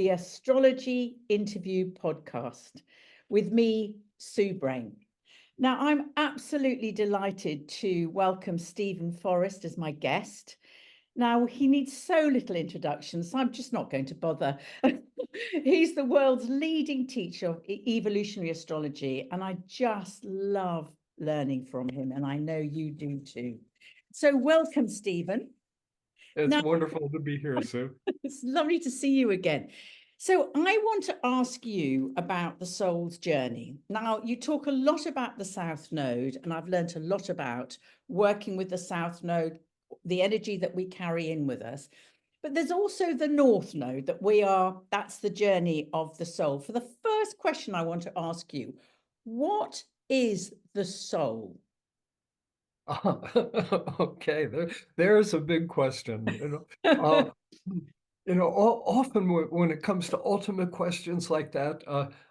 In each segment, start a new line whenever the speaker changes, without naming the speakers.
the Astrology Interview Podcast with me, Sue Brayne. Now, I'm absolutely delighted to welcome Stephen Forrest as my guest. Now, he needs so little introduction, so I'm just not going to bother. He's the world's leading teacher of evolutionary astrology, and I just love learning from him, and I know you do too. So welcome, Stephen.
It's
Now,
wonderful to be here, Sue.
it's lovely to see you again. So I want to ask you about the soul's journey. Now, you talk a lot about the South Node, and I've learned a lot about working with the South Node, the energy that we carry in with us. But there's also the North Node that's the journey of the soul. For the first question I want to ask you, what is the soul?
Okay, there's a big question. Uh, often when it comes to ultimate questions like that,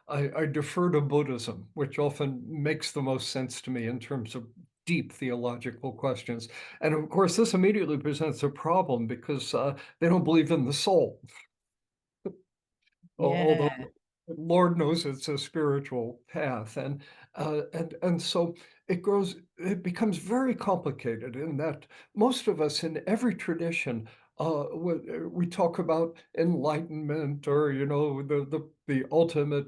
I defer to Buddhism, which often makes the most sense to me in terms of deep theological questions. And of course, this immediately presents a problem because they don't believe in the soul, although
Yeah.
Lord knows it's a spiritual path, and so it becomes very complicated in that most of us in every tradition, we talk about enlightenment or the ultimate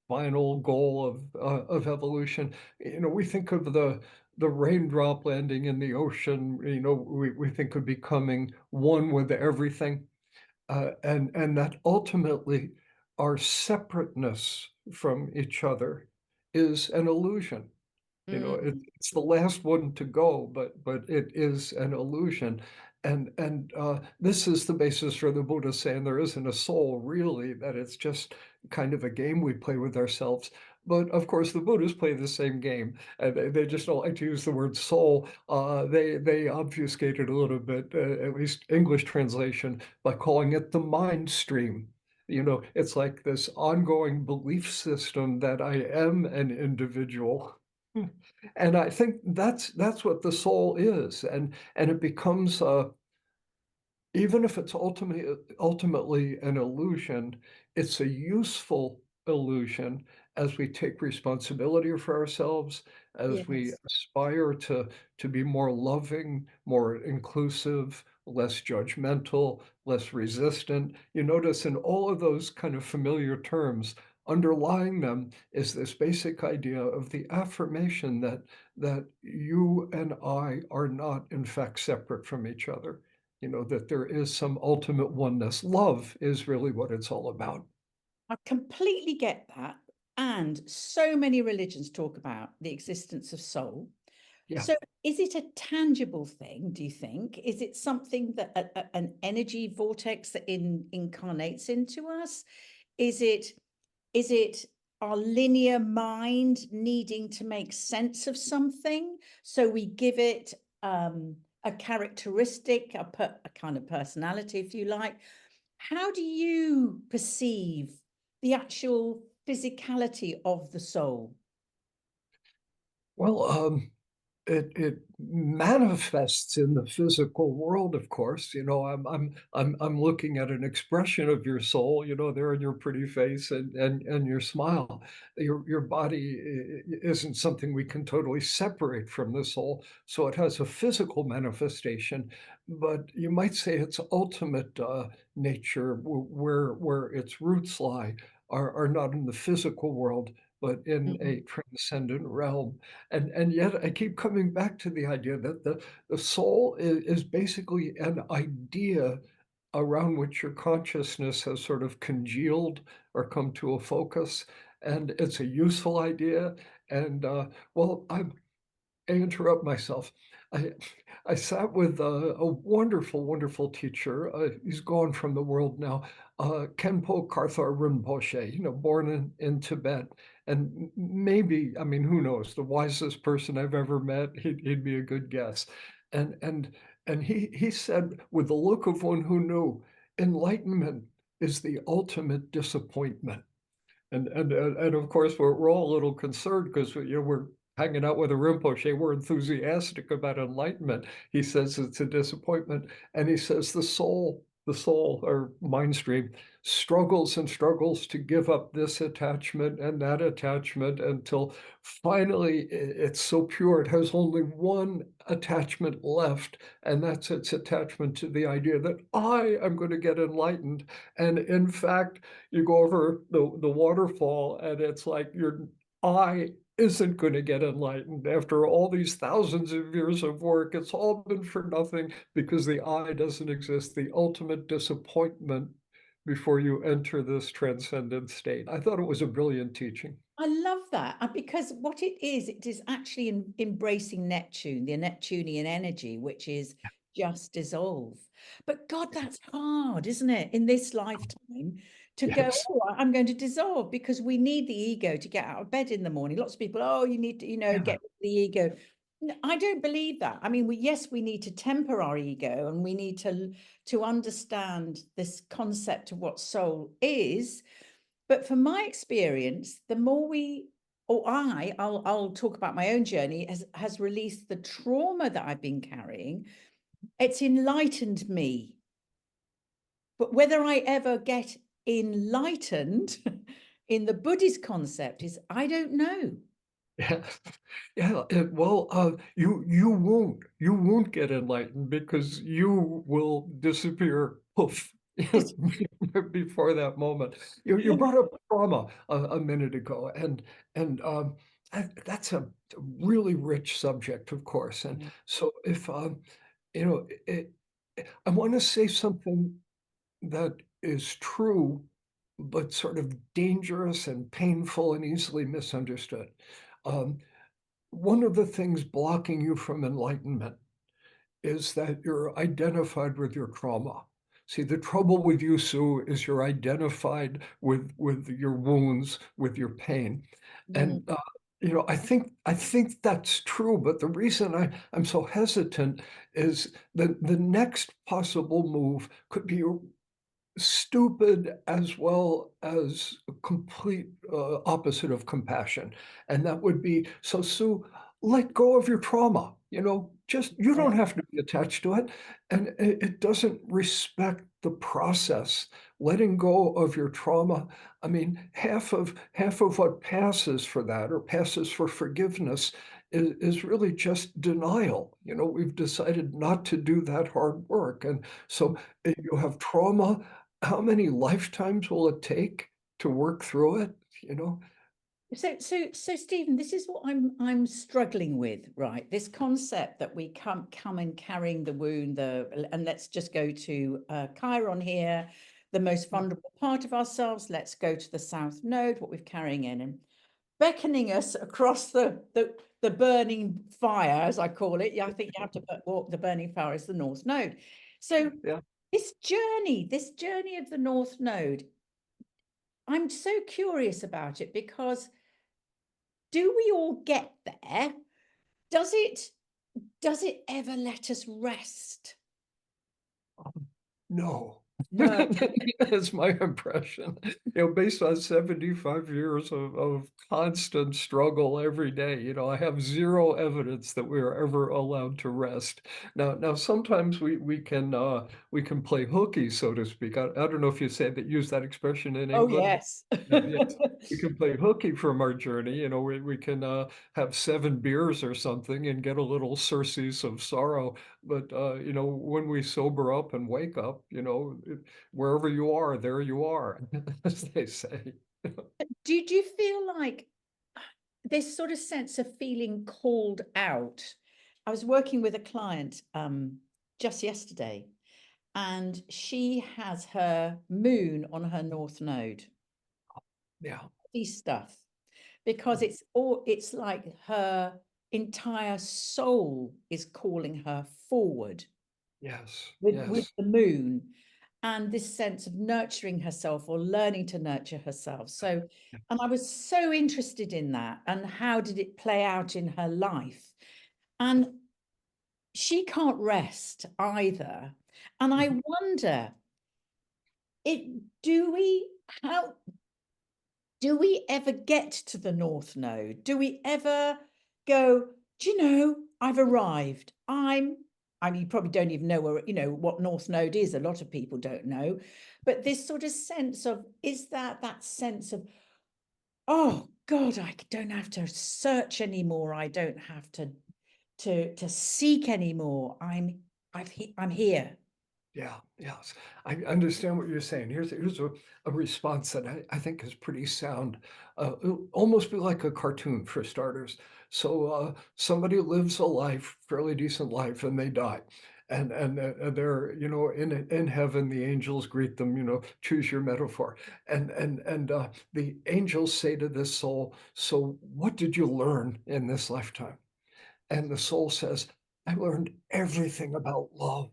final goal of evolution. We think of the raindrop landing in the ocean. We think of becoming one with everything, and that ultimately our separateness from each other is an illusion. It's the last one to go, but it is an illusion. And this is the basis for the Buddha saying there isn't a soul really, that it's just kind of a game we play with ourselves. But of course, the Buddhists play the same game, and they just don't like to use the word soul. They obfuscate it a little bit, at least English translation, by calling it the mind stream. It's like this ongoing belief system that I am an individual. And I think that's what the soul is, and it becomes even if it's ultimately an illusion, it's a useful illusion as we take responsibility for ourselves, as we
Yes.
aspire to be more loving, more inclusive, less judgmental, less resistant. You notice in all of those kind of familiar terms, underlying them is this basic idea of the affirmation that you and I are not, in fact, separate from each other. That there is some ultimate oneness. Love is really what it's all about.
I completely get that. And so many religions talk about the existence of soul.
Yeah.
So is it a tangible thing, do you think? Is it something that an energy vortex that incarnates into us? Is it our linear mind needing to make sense of something? So we give it a characteristic, a kind of personality, if you like. How do you perceive the actual physicality of the soul?
Well, it manifests in the physical world, of course. I'm looking at an expression of your soul, there in your pretty face and your smile. Your body isn't something we can totally separate from the soul, so it has a physical manifestation. But you might say its ultimate nature, where its roots lie, are not in the physical world, but in
Mm.
a transcendent realm. And yet I keep coming back to the idea that the soul is basically an idea around which your consciousness has sort of congealed or come to a focus. And it's a useful idea. And well, I interrupt myself. I I sat with a wonderful, wonderful teacher. He's gone from the world now, Khenpo Karthar Rinpoche, born in Tibet. And maybe, I mean, who knows, the wisest person I've ever met, he'd be a good guess. And and and he said, with the look of one who knew, enlightenment is the ultimate disappointment. And of course, we're all a little concerned because we're hanging out with a Rinpoche. We're enthusiastic about enlightenment. He says it's a disappointment, and he says the soul the soul or mind stream struggles and struggles to give up this attachment and that attachment until finally it's so pure it has only one attachment left, and that's its attachment to the idea that I am going to get enlightened. And in fact, you go over the waterfall and it's like your I isn't going to get enlightened after all these thousands of years of work. It's all been for nothing because the I doesn't exist, the ultimate disappointment before you enter this transcendent state. I thought it was a brilliant teaching.
I love that because what it is actually embracing Neptune, the Neptunian energy, which is just dissolve. But God, that's hard, isn't it? In this lifetime to go,
Yes.
oh, I'm going to dissolve, because we need the ego to get out of bed in the morning. Lots of people, oh, you need to,
Yeah.
get rid of the ego. I don't believe that. I mean, yes, we need to temper our ego, and we need to understand this concept of what soul is. But from my experience, the more I'll talk about my own journey, has released the trauma that I've been carrying. It's enlightened me. But whether I ever get enlightened in the Buddhist concept is, I don't know.
Yeah, yeah. Well, you won't get enlightened because you will disappear. Poof. Before that moment. You brought up trauma a minute ago, and that's a really rich subject, of course. And so if you know, I want to say something that is true, but sort of dangerous and painful and easily misunderstood. Um, One of the things blocking you from enlightenment is that you're identified with your trauma. See, the trouble with you, Sue, is you're identified with your wounds, with your pain,
Mm,
and I think that's true. But the reason I'm so hesitant is that the next possible move could be stupid as well as a complete opposite of compassion. And that would be, so Sue, let go of your trauma. Just you
yeah.
don't have to be attached to it. And it doesn't respect the process. Letting go of your trauma. I mean, half of what passes for that or passes for forgiveness is really just denial. We've decided not to do that hard work. And so you have trauma. How many lifetimes will it take to work through it? You know?
So Stephen, this is what I'm struggling with, right? This concept that we come and carrying the wound, and let's just go to Chiron here, the most vulnerable part of ourselves. Let's go to the South Node, what we're carrying in, and beckoning us across the burning fire, as I call it. Yeah, I think you have to walk the burning fire is the North Node. So
Yeah.
this journey of the North Node, I'm so curious about it, because do we all get there? Does it ever let us rest?
No.
No.
That's my impression. Based on 75 years of constant struggle every day, I have zero evidence that we are ever allowed to rest. Now sometimes we can play hooky, so to speak. I don't know if you say that, use that expression in
Oh,
England.
yes.
Yes, we can play hooky from our journey. We can have 7 beers or something and get a little surcease of sorrow. But when we sober up and wake up, wherever you are, there you are, as they say.
Did you feel like this sort of sense of feeling called out? I was working with a client just yesterday, and she has her moon on her North Node.
Yeah.
These stuff, because it's like her entire soul is calling her forward
Yes.
with
Yes.
the moon, and this sense of nurturing herself or learning to nurture herself. So, and I was so interested in that, and how did it play out in her life? And she can't rest either. And I
Mhm.
wonder, it do we how do we ever get to the North Node? Do we ever go, do you know, I've arrived. I'm I mean, you probably don't even know where, what North Node is. A lot of people don't know. But this sort of sense of, is that sense of, oh God, I don't have to search anymore. I don't have to seek anymore. I'm here.
Yeah, yes. I understand what you're saying. Here's a response that I think is pretty sound. It'll almost be like a cartoon for starters. So somebody lives a life, fairly decent life, and they die. And they're, in heaven, the angels greet them, choose your metaphor. And the angels say to this soul, so what did you learn in this lifetime? And the soul says, I learned everything about love.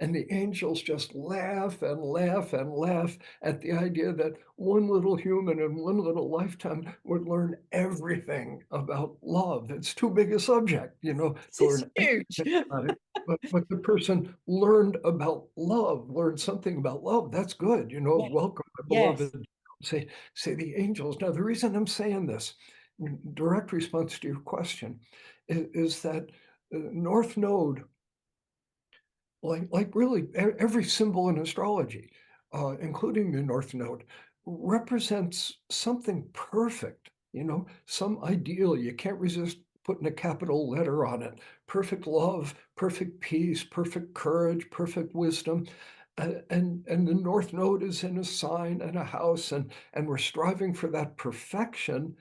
And the angels just laugh and laugh and laugh at the idea that one little human in one little lifetime would learn everything about love. It's too big a subject, to
This is
learn
huge.
everything about it. But the person learned about love, learned something about love. That's good,
Yes,
welcome, my
yes,
beloved. Say the angels. Now, the reason I'm saying this, in direct response to your question, is that North Node, like really every symbol in astrology, including the North Node, represents something perfect, some ideal. You can't resist putting a capital letter on it. Perfect love, perfect peace, perfect courage, perfect wisdom. And the North Node is in a sign and a house, and we're striving for that perfection,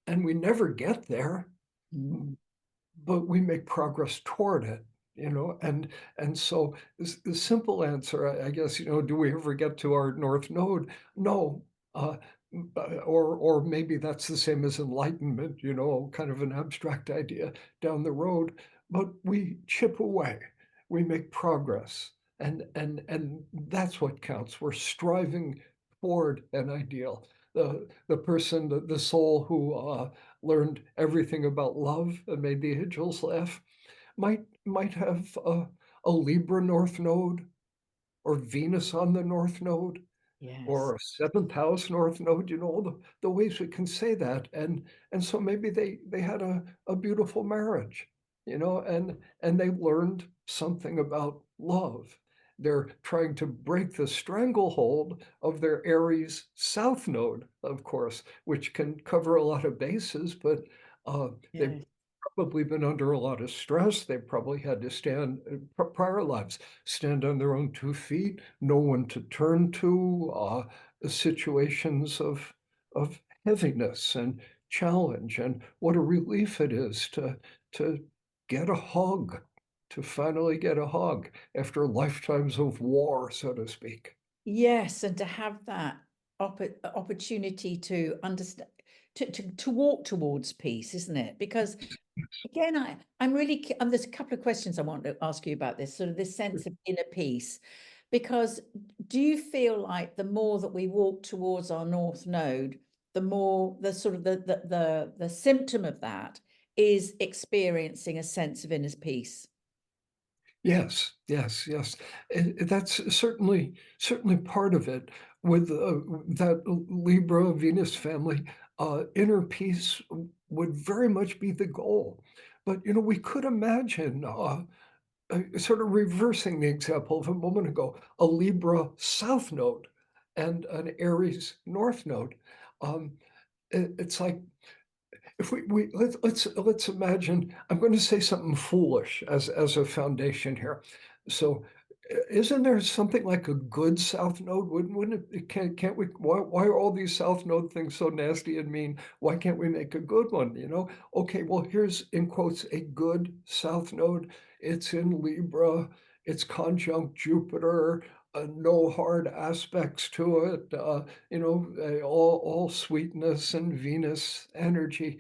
and we never get there,
mm,
but we make progress toward it, and so the simple answer, I guess, do we ever get to our North Node? No. Or maybe that's the same as enlightenment, kind of an abstract idea down the road, but we chip away, we make progress, and that's what counts. We're striving toward an ideal. The person, the soul who learned everything about love and made the angels laugh, might have a Libra North Node, or Venus on the North Node,
yes,
or a seventh house North Node, all the ways we can say that. And so maybe they had a beautiful marriage, and they learned something about love. They're trying to break the stranglehold of their Aries South Node, of course, which can cover a lot of bases, but they
yes.
probably been under a lot of stress. They probably had to stand, prior lives, stand on their own 2 feet, no one to turn to, situations of heaviness and challenge. And what a relief it is to get a hug, to finally get a hug after lifetimes of war, so to speak.
Yes, and to have that opportunity to understand, to walk towards peace, isn't it? Because again, I'm really, there's a couple of questions I want to ask you about this, sort of this sense of inner peace. Because do you feel like the more that we walk towards our North Node, the more the sort of the symptom of that is experiencing a sense of inner peace?
Yes, yes, yes. That's certainly part of it. With that Libra Venus family, inner peace would very much be the goal. But we could imagine, sort of reversing the example of a moment ago, a Libra South Node and an Aries North Node. Um, it's like, if we let's imagine, I'm going to say something foolish as a foundation here. So, isn't there something like a good South Node? Wouldn't it? Can't we? Why are all these South Node things so nasty and mean? Why can't we make a good one? Okay, well, here's in quotes a good South Node. It's in Libra. It's conjunct Jupiter. No hard aspects to it. All sweetness and Venus energy.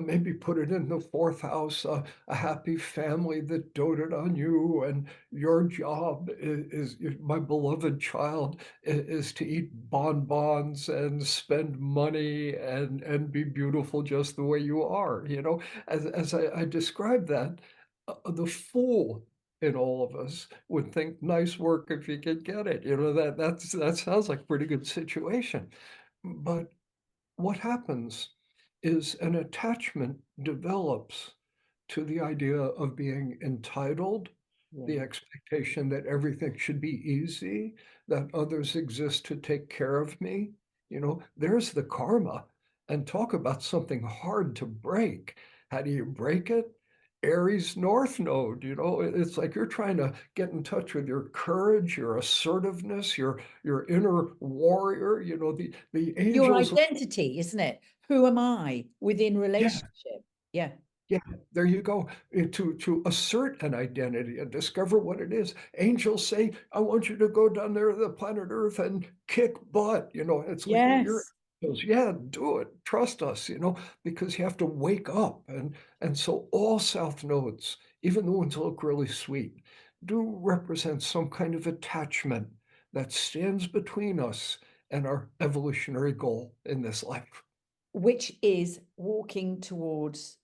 Maybe put it in the fourth house, a happy family that doted on you, and your job is my beloved child, is to eat bonbons and spend money and be beautiful just the way you are. As I described that, the fool in all of us would think, nice work if you could get it. That sounds like a pretty good situation. But what happens is an attachment develops to the idea of being entitled, the
Yeah.
expectation that everything should be easy, that others exist to take care of me. There's the karma. And talk about something hard to break. How do you break it? Aries North Node, it's like you're trying to get in touch with your courage, your assertiveness, your inner warrior, the
Your
angels.
identity, isn't it? Who am I within
Yeah,
relationship? Yeah.
yeah, there you go. To assert an identity and discover what it is. Angels say, I want you to go down there to the planet Earth and kick butt. It's like you're
Yes.
angels. Yeah, do it. Trust us, because you have to wake up. And so all south nodes, even the ones that look really sweet, do represent some kind of attachment that stands between us and our evolutionary goal in this life.
Which is walking towards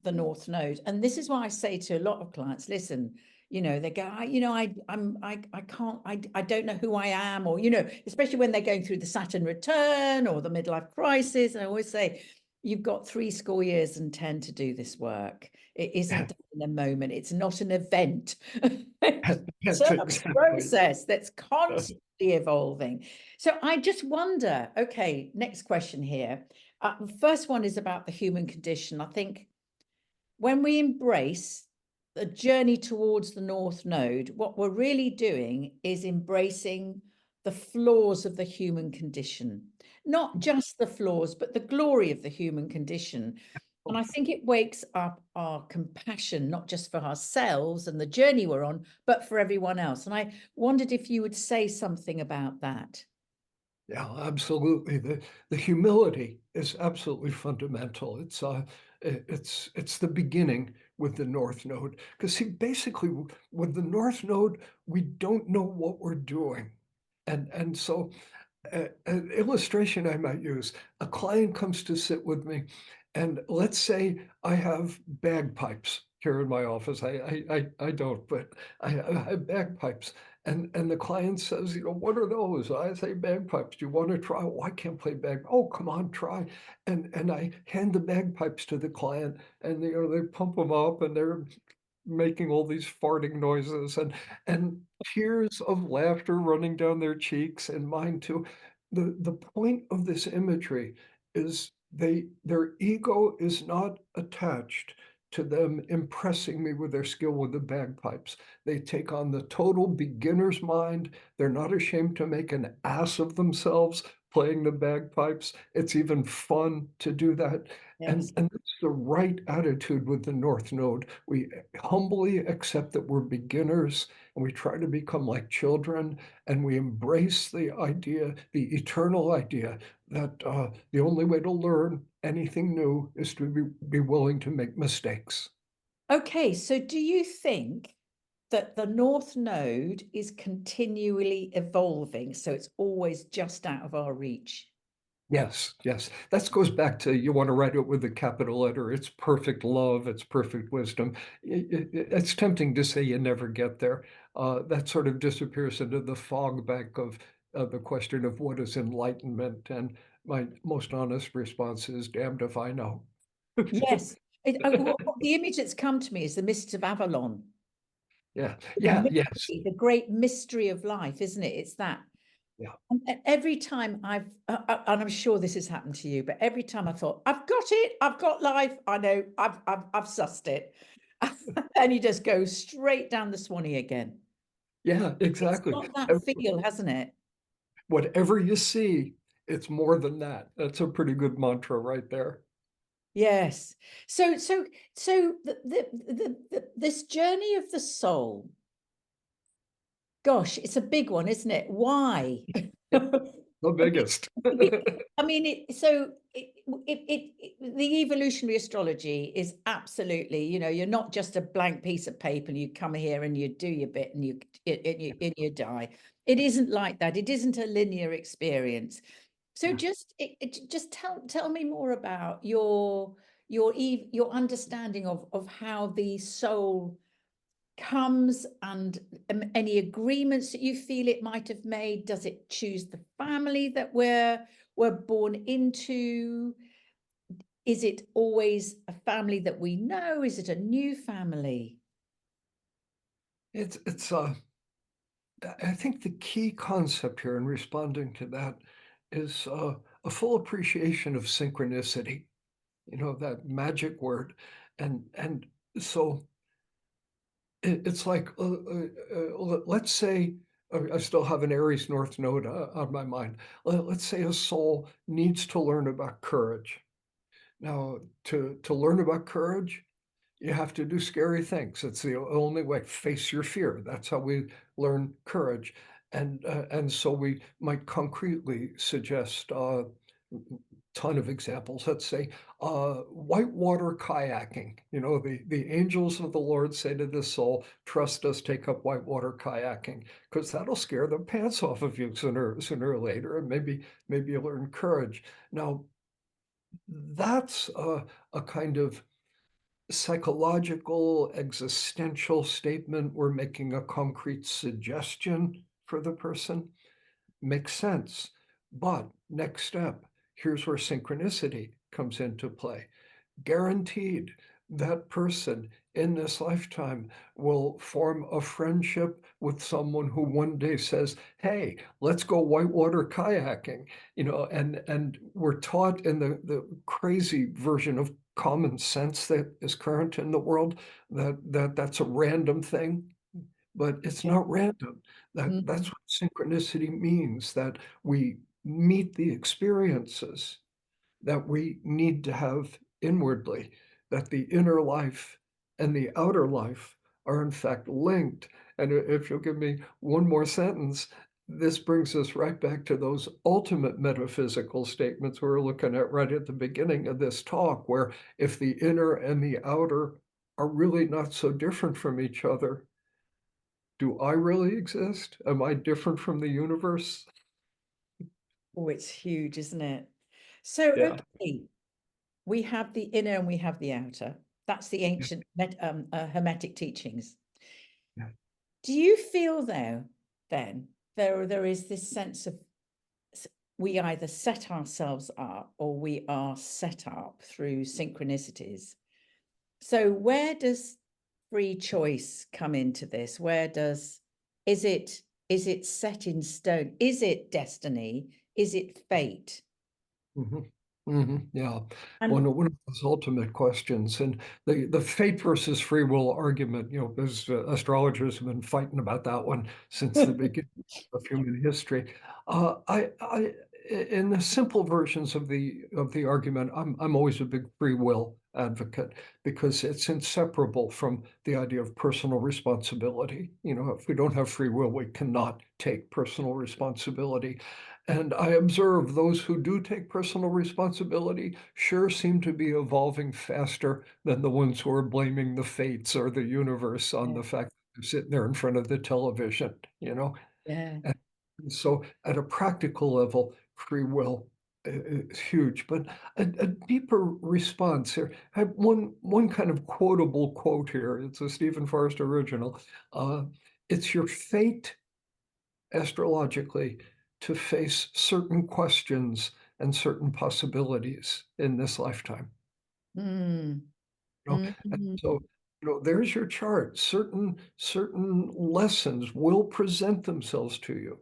the North Node. And this is why I say to a lot of clients, listen, they go, I can't, I don't know who I am, or, especially when they're going through the Saturn return or the midlife crisis. I always say, you've got 3 score years and 10 to do this work. It isn't done in a moment. It's not an event. It's
That's
a
exactly.
process that's constantly evolving. So I just wonder, okay, next question here. The first one is about the human condition. I think when we embrace the journey towards the North Node, what we're really doing is embracing the flaws of the human condition, not just the flaws, but the glory of the human condition. And I think it wakes up our compassion, not just for ourselves and the journey we're on, but for everyone else. And I wondered if you would say something about that.
Yeah, absolutely. The humility is absolutely fundamental. It's the beginning with the North Node. Because see, basically with the North Node, we don't know what we're doing. And so an illustration I might use, a client comes to sit with me, and let's say I have bagpipes here in my office. I don't, but I have bagpipes. And the client says, what are those? I say bagpipes. Do you want to try? Oh, I can't play Oh, come on, try. And I hand the bagpipes to the client, and they pump them up, and they're making all these farting noises, and tears of laughter running down their cheeks and mine too. The point of this imagery is their ego is not attached to them impressing me with their skill with the bagpipes. They take on the total beginner's mind. They're not ashamed to make an ass of themselves playing the bagpipes. It's even fun to do that.
Yes.
And that's the right attitude with the North Node. We humbly accept that we're beginners, and we try to become like children, and we embrace the idea, the eternal idea, that the only way to learn anything new is to be willing to make mistakes.
Okay, so do you think that the North Node is continually evolving, so it's always just out of our reach?
Yes, yes. That goes back to you want to write it with a capital letter. It's perfect love, it's perfect wisdom. It's tempting to say you never get there. That sort of disappears into the fog bank of the question of what is enlightenment. And my most honest response is damned if I know.
Yes. The image that's come to me is the mists of Avalon.
Yeah,
The
yeah, yes,
mystery, the great mystery of life, isn't it? It's that.
yeah.
And every time and I'm sure this has happened to you, but every time I thought, I've got it, I've got life, I know, I've sussed it. And you just go straight down the Swanee again.
Yeah,
It's
exactly.
got that feel, hasn't it?
Whatever you see, it's more than that. That's a pretty good mantra right there.
Yes. So this journey of the soul, gosh, it's a big one, isn't it? Why?
The biggest.
I mean, the evolutionary astrology is absolutely, you're not just a blank piece of paper and you come here and you do your bit and you die. It isn't like that. It isn't a linear experience. So
Yeah.
just tell me more about your understanding of how the soul comes, and any agreements that you feel it might have made. Does it choose the family that we're born into? Is it always a family that we know? Is it a new family?
It's I think the key concept here in responding to that is a full appreciation of synchronicity, that magic word. And so it's like, let's say, I still have an Aries North Node on my mind. Let's say a soul needs to learn about courage. Now, to learn about courage, you have to do scary things. It's the only way. Face your fear. That's how we learn courage. And so we might concretely suggest ton of examples. Let's say whitewater kayaking. The angels of the Lord say to the soul, "Trust us, take up whitewater kayaking," because that'll scare the pants off of you sooner or later, and maybe you learn courage. Now, that's a kind of psychological, existential statement. We're making a concrete suggestion for the person. Makes sense. But next step, here's where synchronicity comes into play. Guaranteed that person in this lifetime will form a friendship with someone who one day says, "Hey, let's go whitewater kayaking." And we're taught in the crazy version of common sense that is current in the world that's a random thing, but it's
Yeah.
not random. That's
Mhm.
what synchronicity means, that we meet the experiences that we need to have inwardly, that the inner life and the outer life are in fact linked. And if you'll give me one more sentence, this brings us right back to those ultimate metaphysical statements we were looking at right at the beginning of this talk, where if the inner and the outer are really not so different from each other, do I really exist? Am I different from the universe?
Oh, it's huge, isn't it? So,
Yeah.
okay, we have the inner and we have the outer. That's the
Yeah.
ancient Hermetic teachings.
Yeah.
Do you feel though, then there is this sense of we either set ourselves up or we are set up through synchronicities? So where does free choice come into this? Is it is it set in stone? Is it destiny? Is it fate?
Mhm. Mhm. Yeah.
And
One of those ultimate questions, and the fate versus free will argument, as astrologers have been fighting about that one since the beginning of human history. In the simple versions of the argument, I'm always a big free will advocate because it's inseparable from the idea of personal responsibility. If we don't have free will, we cannot take personal responsibility. And I observe those who do take personal responsibility sure seem to be evolving faster than the ones who are blaming the fates or the universe on
yeah,
the fact that they're sitting there in front of the television.
yeah.
And so at a practical level, free will is huge. But a deeper response here, I have one kind of quotable quote here. It's a Stephen Forrest original. Uh, it's your fate astrologically to face certain questions and certain possibilities in this lifetime.
Mm,
And
mm,
so, there's your chart. Certain lessons will present themselves to you.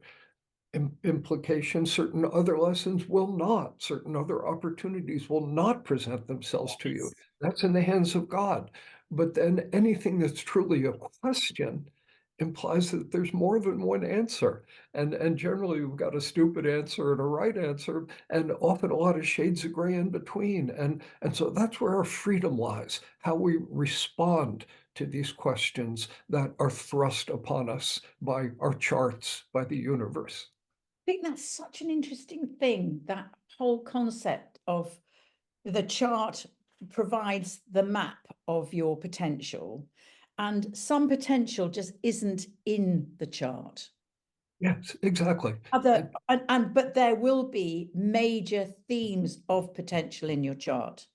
Implication, certain other lessons will not. Certain other opportunities will not present themselves to you.
yes.
That's in the hands of God. But then anything that's truly a question implies that there's more than one answer. And generally we've got a stupid answer and a right answer, and often a lot of shades of gray in between. And so that's where our freedom lies, how we respond to these questions that are thrust upon us by our charts, by the universe.
I think that's such an interesting thing, that whole concept of the chart provides the map of your potential, and some potential just isn't in the chart.
Yes, exactly.
Other and but there will be major themes of potential in your chart.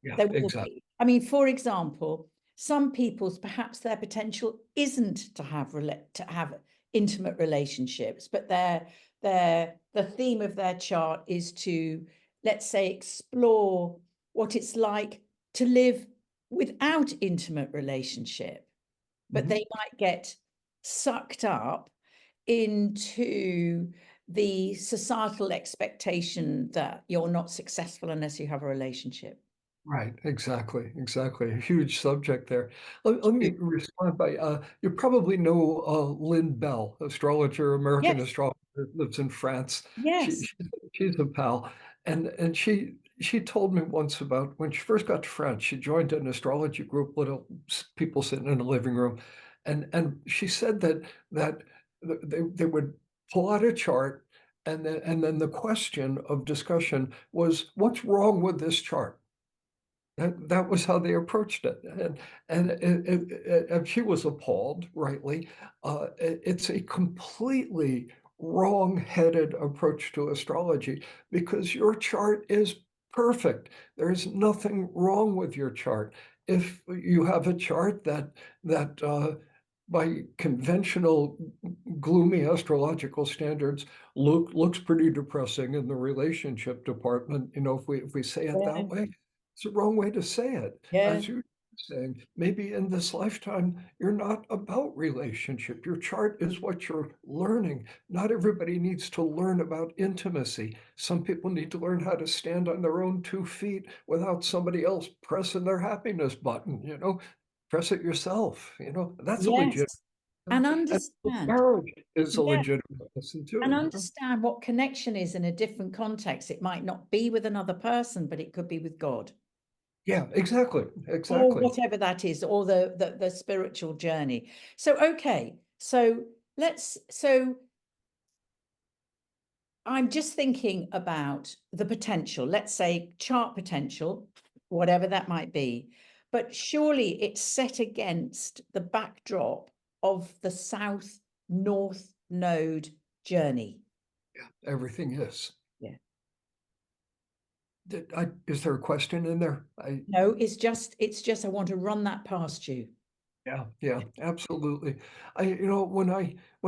Yeah,
There will
exactly.
be. I mean, for example, some people's perhaps their potential isn't to have intimate relationships, but the theme of their chart is to, let's say, explore what it's like to live without intimate relationship. But
Mhm.
they might get sucked up into the societal expectation that you're not successful unless you have a relationship.
Right, exactly, exactly. A huge subject there. Let me respond by, you probably know Lyn Bell, astrologer, American
Yes,
astrologer, lives in France. She,
yes,
she she's a pal, and she told me once about when she first got to France. She joined an astrology group, little people sitting in a living room, and she said that they would pull out a chart, and then the question of discussion was, "What's wrong with this chart?" That was how they approached it, and she was appalled, rightly. It's a completely wrong-headed approach to astrology because your chart is perfect. There's nothing wrong with your chart. If you have a chart that by conventional gloomy astrological standards looks pretty depressing in the relationship department, if we say it
yeah,
that way, it's the wrong way to say it.
yeah,
As you're saying, maybe in this lifetime, you're not about relationship. Your chart is what you're learning. Not everybody needs to learn about intimacy. Some people need to learn how to stand on their own 2 feet without somebody else pressing their happiness button. Press it yourself. That's a legitimate.
yes. And
And
understand,
marriage is a
yeah,
legitimate lesson
and
too.
understand what connection is in a different context. It might not be with another person, but it could be with God
Yeah, exactly,
or
exactly.
whatever that is, or the spiritual journey. So, okay, so I'm just thinking about the potential, let's say chart potential, whatever that might be. But surely it's set against the backdrop of the South North Node journey.
Everything is.
Yeah.
Is there a question in there?
No, it's just I want to run that past you.
Yeah, absolutely. When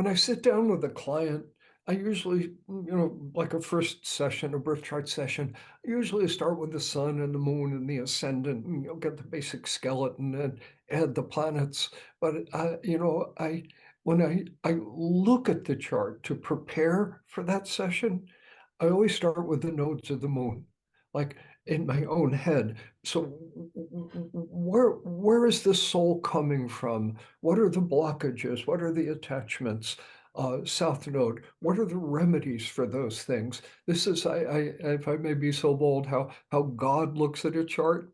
I sit down with a client, I usually, like a first session, a birth chart session, I usually start with the sun and the moon and the ascendant, and get the basic skeleton and add the planets. But when I look at the chart to prepare for that session, I always start with the nodes of the moon, like in my own head. So where is the soul coming from? What are the blockages? What are the attachments? South Node, what are the remedies for those things? This is, if I may be so bold, how God looks at a chart.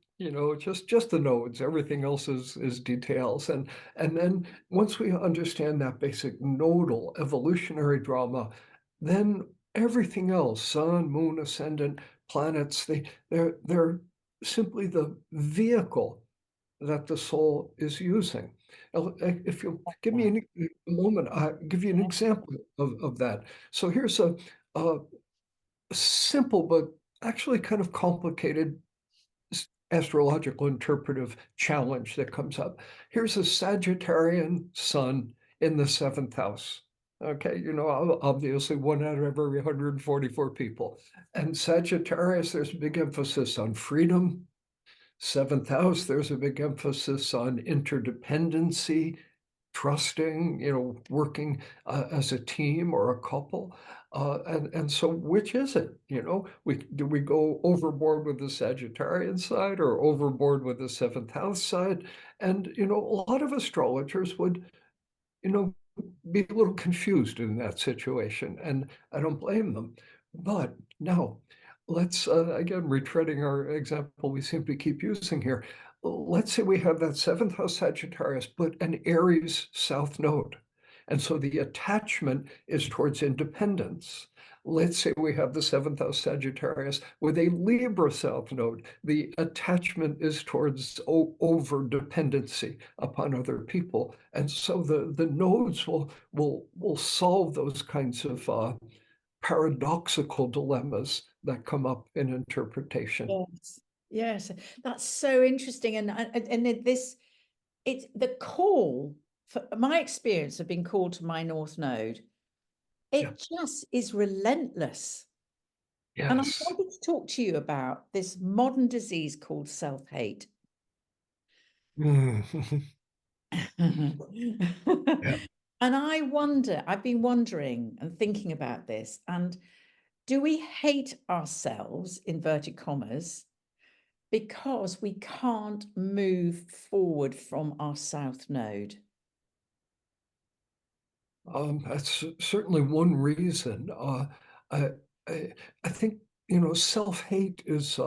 Just the nodes. Everything else is details. And then once we understand that basic nodal evolutionary drama, then everything else, sun, moon, ascendant, planets, they're simply the vehicle that the soul is using. If you'll give me a moment, I'll give you an example of that. So here's a simple but actually kind of complicated astrological interpretive challenge that comes up. Here's a Sagittarian sun in the seventh house. Okay, obviously one out of every 144 people. And Sagittarius, there's a big emphasis on freedom. Seventh house, there's a big emphasis on interdependency, trusting, working as a team or a couple. And so which is it? Do we go overboard with the Sagittarian side or overboard with the seventh house side? And, a lot of astrologers would, you know, be a little confused in that situation, and I don't blame them. But now, let's again retreading our example we seem to keep using here. Let's say we have that seventh house Sagittarius, but an Aries South Node, and so the attachment is towards independence. Let's say we have the seventh house Sagittarius with a Libra South Node. The attachment is towards over dependency upon other people, and so the nodes will solve those kinds of paradoxical dilemmas that come up in interpretation.
Yes, yes, that's so interesting. It's the call for my experience of being called to my North Node.
Yeah.
It just is relentless. And I
Yes.
wanted to talk to you about this modern disease called self-hate.
Mm. Yeah.
And I wonder, I've been wondering and thinking about this, and do we hate ourselves, inverted commas, because we can't move forward from our south node?
That's certainly one reason. I, I, I think, self-hate is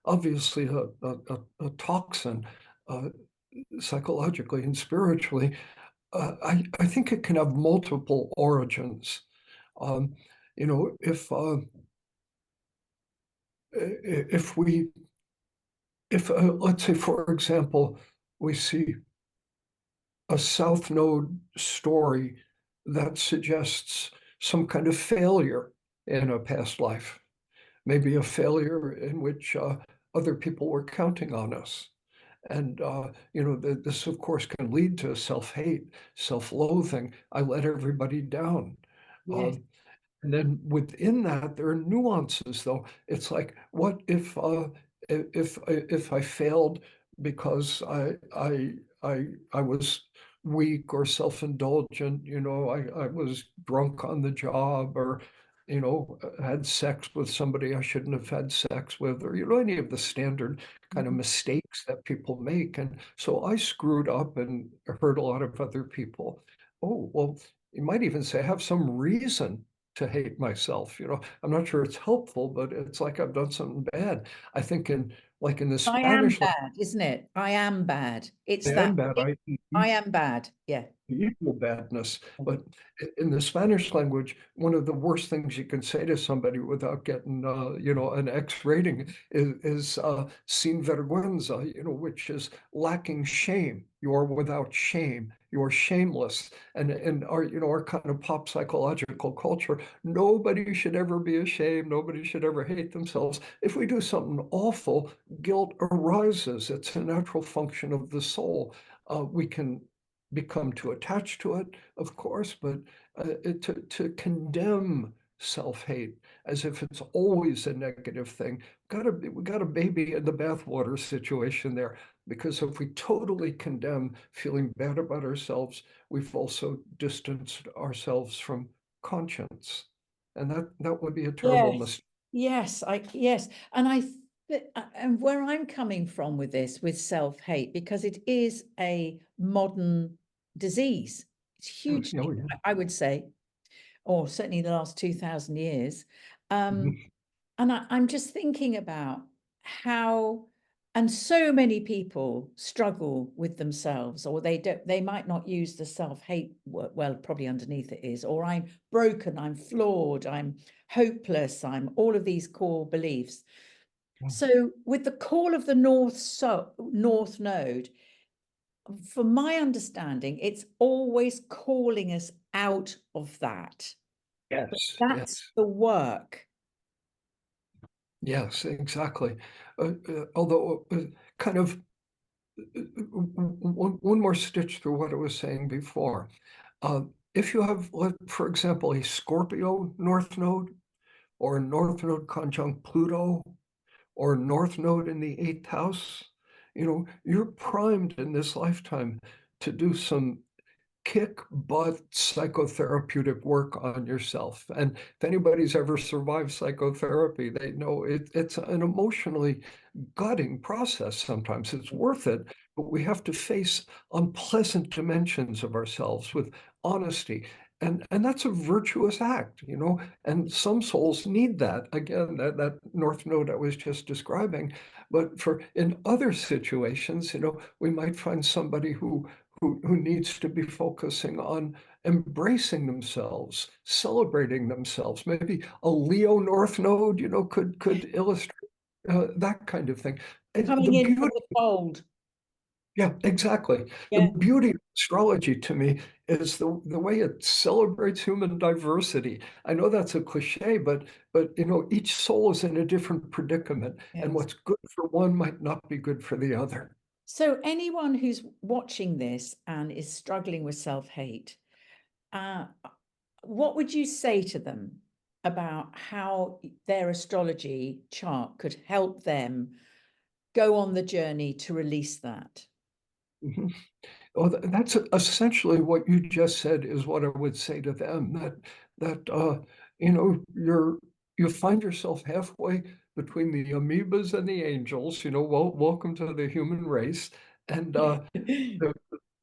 obviously a toxin, uh, psychologically and spiritually. I think it can have multiple origins. Um, you know, if we, if let's say, for example, we see a South Node story that suggests some kind of failure in a past life, maybe a failure in which other people were counting on us. And, this, of course, can lead to self-hate, self-loathing. I let everybody down.
Yes.
Um, and then within that, there are nuances, though. It's like, what if I failed because I was weak or self-indulgent, I was drunk on the job, or had sex with somebody I shouldn't have had sex with, or any of the standard kind of
Mhm.
mistakes that people make. And so I screwed up and hurt a lot of other people. Oh, well, you might even say I have some reason to hate myself. I'm not sure it's helpful, but it's like I've done something bad. I think in the
I am
Spanish language,
bad, isn't it? I am bad. It's
I
that
am bad.
I am bad. Yeah.
Equal badness. But in the Spanish language, one of the worst things you can say to somebody without getting, an X rating is sin vergüenza, which is lacking shame. You are without shame. You are shameless. And in our kind of pop psychological culture, nobody should ever be ashamed. Nobody should ever hate themselves. If we do something awful, guilt arises. It's a natural function of the soul. We can become too attached to it, of course, but to condemn self-hate as if it's always a negative thing, we got a baby in the bathwater situation there. Because if we totally condemn feeling bad about ourselves, we've also distanced ourselves from conscience, and that would be a terrible
Yes.
mistake.
Yes. And and where I'm coming from with this, with self-hate, because it is a modern disease. It's hugely,
Oh, yeah.
I would say, or certainly the last 2000 years. Um,
Mhm.
and I'm just thinking about how, and so many people struggle with themselves, or they might not use the self-hate word. Well, probably underneath it is, or I'm broken, I'm flawed, I'm hopeless, I'm all of these core beliefs. So with the call of the North Node, from my understanding, it's always calling us out of that.
Yes,
That's
yes.
the work.
Yes, exactly. Although kind of one more stitch through what I was saying before. If you have, for example, a Scorpio North Node, or a North Node conjunct Pluto, or a North Node in the eighth house, you're primed in this lifetime to do some kick butt psychotherapeutic work on yourself. And if anybody's ever survived psychotherapy, they know it's an emotionally gutting process. Sometimes it's worth it, but we have to face unpleasant dimensions of ourselves with honesty. And that's a virtuous act, and some souls need that. Again, that North Node I was just describing. But in other situations, we might find somebody who needs to be focusing on embracing themselves, celebrating themselves. Maybe a Leo North Node, could illustrate that kind of thing. And the
Coming in from
beauty,
the fold.
yeah, exactly. The
Yeah.
beauty of astrology to me is the way it celebrates human diversity. I know that's a cliche, but each soul is in a different predicament, and
Yes.
what's good for one might not be good for the other.
So anyone who's watching this and is struggling with self-hate, uh, what would you say to them about how their astrology chart could help them go on the journey to release that?
Mhm. Well, that's essentially what you just said is what I would say to them, you find yourself halfway between the amoebas and the angels, welcome to the human race, and, the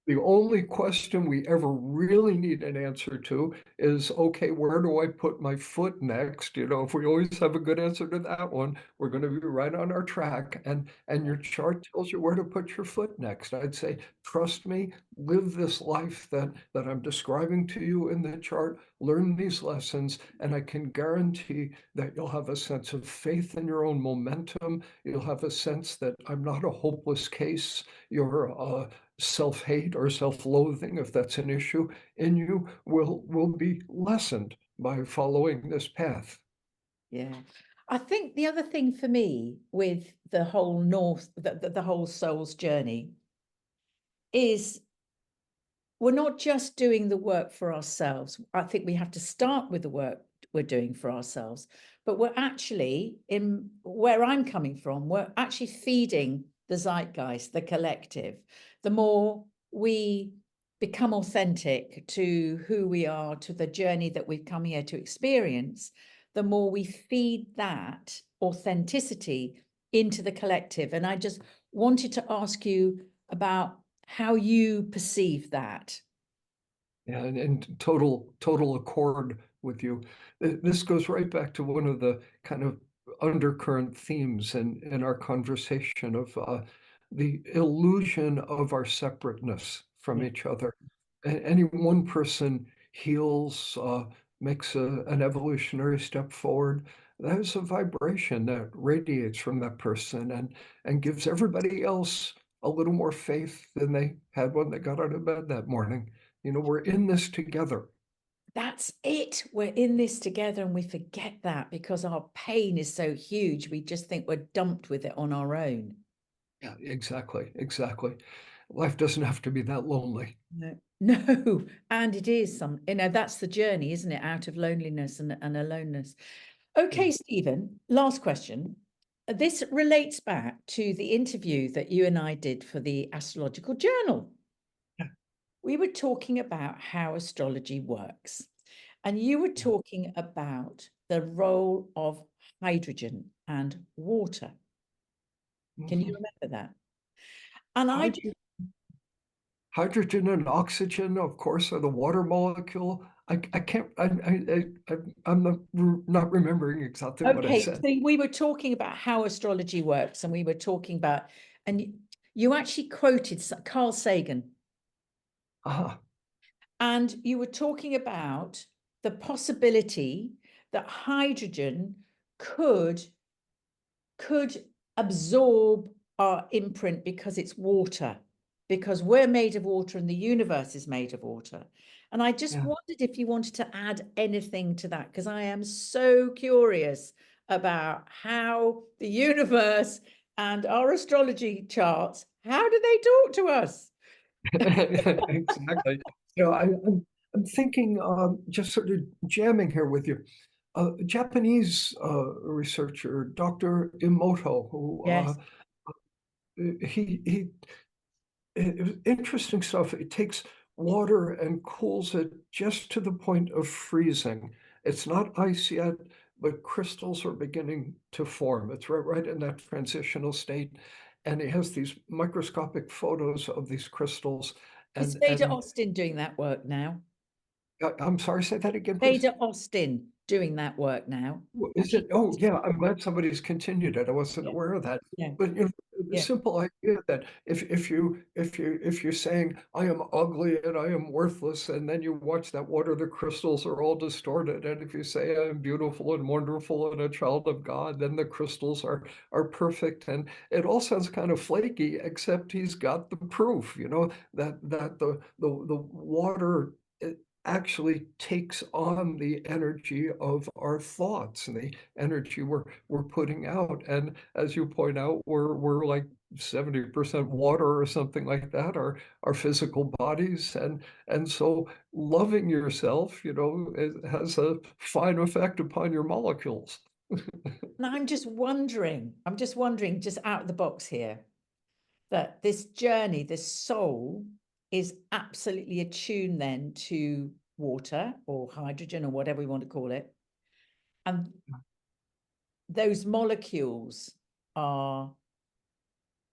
the only question we ever really need an answer to is, okay, where do I put my foot next? If we always have a good answer to that one, we're going to be right on our track. And your chart tells you where to put your foot next. I'd say, trust me, live this life that I'm describing to you in the chart, learn these lessons, and I can guarantee that you'll have a sense of faith in your own momentum. You'll have a sense that I'm not a hopeless case. You're self-hate or self-loathing, if that's an issue in you, will be lessened by following this path.
Yeah. I think the other thing for me with the whole the whole soul's journey is we're not just doing the work for ourselves. I think we have to start with the work we're doing for ourselves, but we're actually, in where I'm coming from, we're actually feeding the zeitgeist, the collective. The more we become authentic to who we are, to the journey that we've come here to experience, the more we feed that authenticity into the collective. And I just wanted to ask you about how you perceive that.
Yeah, and in total accord with you. This goes right back to one of the kind of undercurrent themes in our conversation of the illusion of our separateness from
Yeah.
each other. Any one person heals, makes an evolutionary step forward. That is a vibration that radiates from that person and gives everybody else a little more faith than they had when they got out of bed that morning. We're in this together.
That's it. We're in this together and we forget that because our pain is so huge. We just think we're dumped with it on our own.
Yeah, exactly, exactly. Life doesn't have to be that lonely.
No, no. And it is that's the journey, isn't it? Out of loneliness and aloneness.
Yeah.
Okay, Stephen, last question. This relates back to the interview that you and I did for the Astrological Journal.
Yeah.
We were talking about how astrology works, and you were
Yeah.
talking about the role of hydrogen and water. Can you
Mhm.
remember that? And I just,
Hydro- Hydrogen and oxygen, of course, are the water molecule. I can't, I'm not remembering exactly what I
okay,
said.
so we were talking about how astrology works, and we were talking about, and you actually quoted Carl Sagan,
Ah,
and you were talking about the possibility that hydrogen could could absorb our imprint because it's water, because we're made of water and the universe is made of water. And I just
yeah.
wondered if you wanted to add anything to that, because I am so curious about how the universe and our astrology charts, how do they talk to us?
Exactly. I'm thinking, just sort of jamming here with you. A Japanese researcher, Dr. Emoto, who
Yes.
he it was interesting stuff. It takes water and cools it just to the point of freezing. It's not ice yet, but crystals are beginning to form. It's right in that transitional state. And it has these microscopic photos of these crystals.
Is
And
Veda
and
Austin doing that work now?
I'm sorry, say that again, please.
Veda Austin doing that work now?
Is
She,
it? Oh, yeah, I'm glad somebody's continued it. I wasn't
yeah,
aware of that.
yeah,
But, the
yeah.
simple idea that if you're saying, "I am ugly and I am worthless," and then you watch that water, the crystals are all distorted, and if you say, "I am beautiful and wonderful and a child of God," then the crystals are perfect, and it all sounds kind of flaky, except he's got the proof, that the water, actually takes on the energy of our thoughts and the energy we're putting out. And as you point out, we're like 70% water or something like that, our physical bodies. And so loving yourself, it has a fine effect upon your molecules.
And I'm just wondering, just out of the box here, that this journey, this soul, is absolutely attuned then to water or hydrogen or whatever we want to call it. And those molecules are,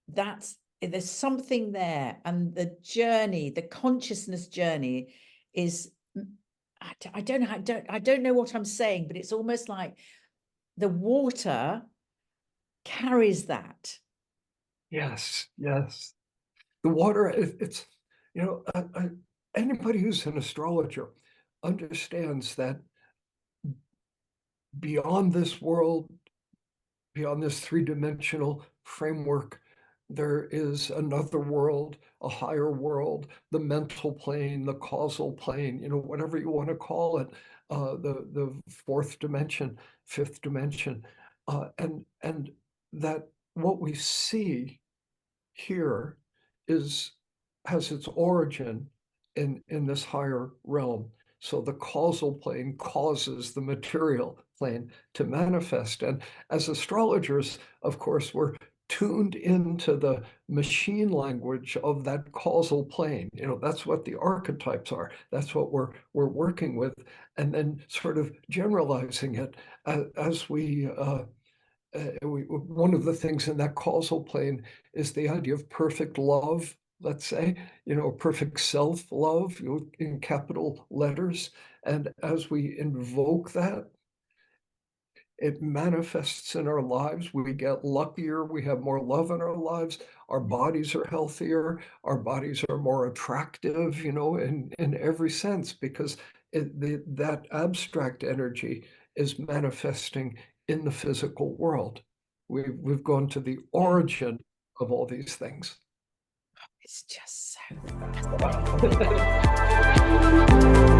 there's something there. And the journey, the consciousness journey is, I don't know what I'm saying, but it's almost like the water carries that.
Yes, yes. The water, it's, you know, anybody who's an astrologer understands that beyond this world, beyond this three-dimensional framework, there is another world, a higher world, the mental plane, the causal plane, you know, whatever you want to call it, the fourth dimension, fifth dimension, and that what we see here has its origin in this higher realm. So the causal plane causes the material plane to manifest. And as astrologers, of course, we're tuned into the machine language of that causal plane. You know, that's what the archetypes are. That's what we're working with, and then sort of generalizing it as one of the things in that causal plane is the idea of perfect love, let's say, you know, perfect self-love, you know, in capital letters. And as we invoke that, it manifests in our lives. We get luckier. We have more love in our lives. Our bodies are healthier. Our bodies are more attractive, you know, in every sense, because that abstract energy is manifesting in the physical world. We've gone to the origin of all these things.
It's just so fascinating.